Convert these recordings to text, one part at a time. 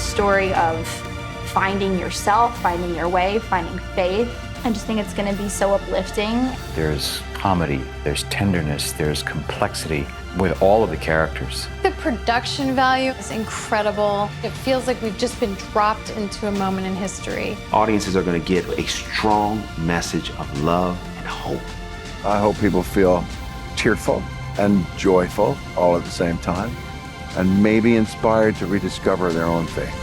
story of finding yourself, finding your way, finding faith. I just think it's going to be so uplifting. There's comedy, there's tenderness, there's complexity with all of the characters. The production value is incredible. It feels like we've just been dropped into a moment in history. Audiences are going to get a strong message of love and hope. I hope people feel tearful and joyful all at the same time, and maybe inspired to rediscover their own faith.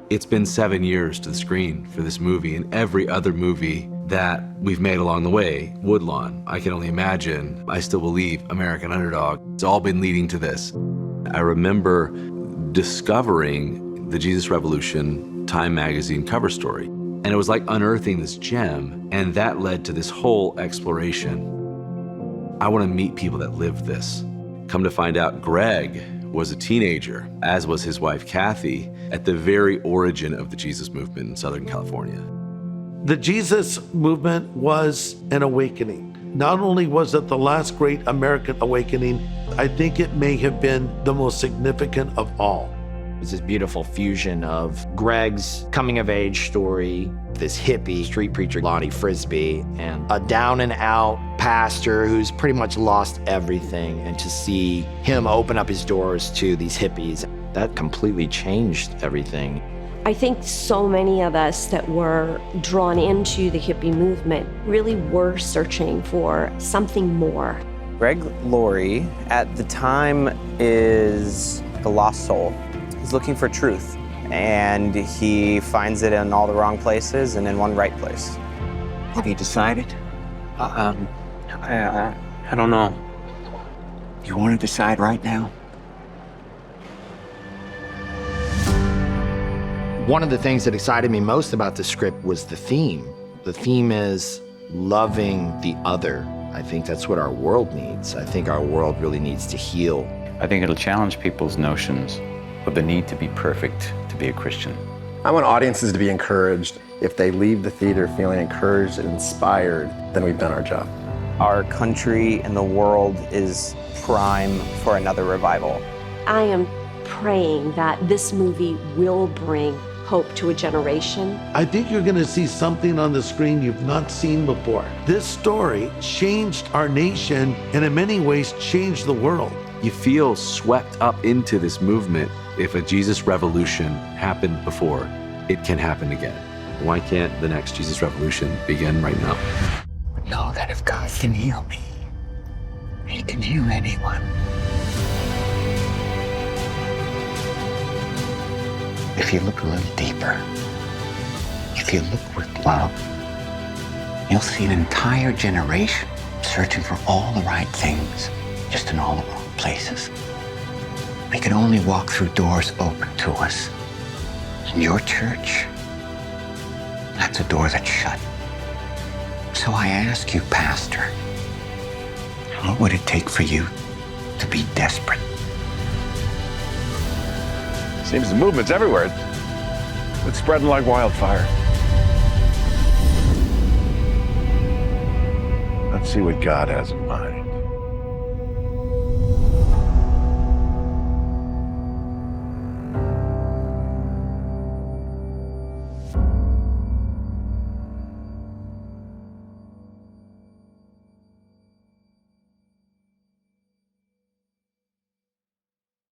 It's been 7 years to the screen for this movie and every other movie that we've made along the way. Woodlawn, I can only imagine. I Still Believe, American Underdog. It's all been leading to this. I remember discovering the Jesus Revolution Time magazine cover story. And it was like unearthing this gem, and that led to this whole exploration. I want to meet people that lived this. Come to find out, Greg was a teenager, as was his wife, Kathy, at the very origin of the Jesus movement in Southern California. The Jesus movement was an awakening. Not only was it the last great American awakening, I think it may have been the most significant of all. It's this beautiful fusion of Greg's coming-of-age story, this hippie street preacher, Lonnie Frisbee, and a down-and-out pastor who's pretty much lost everything. And to see him open up his doors to these hippies, that completely changed everything. I think so many of us that were drawn into the hippie movement really were searching for something more. Greg Laurie, at the time, is a lost soul. He's looking for truth, and he finds it in all the wrong places and in one right place. Have you decided? I don't know. You want to decide right now? One of the things that excited me most about the script was the theme. The theme is loving the other. I think that's what our world needs. I think our world really needs to heal. I think it'll challenge people's notions of the need to be perfect to be a Christian. I want audiences to be encouraged. If they leave the theater feeling encouraged and inspired, then we've done our job. Our country and the world is prime for another revival. I am praying that this movie will bring hope to a generation. I think you're going to see something on the screen you've not seen before. This story changed our nation and in many ways changed the world. You feel swept up into this movement. If a Jesus revolution happened before, it can happen again. Why can't the next Jesus revolution begin right now? Know that if God can heal me, He can heal anyone. If you look a little deeper, if you look with love, you'll see an entire generation searching for all the right things, just in all the wrong places. We can only walk through doors open to us. And your church, that's a door that's shut. So I ask you, Pastor, what would it take for you to be desperate? Seems the movement's everywhere. It's spreading like wildfire. Let's see what God has in mind.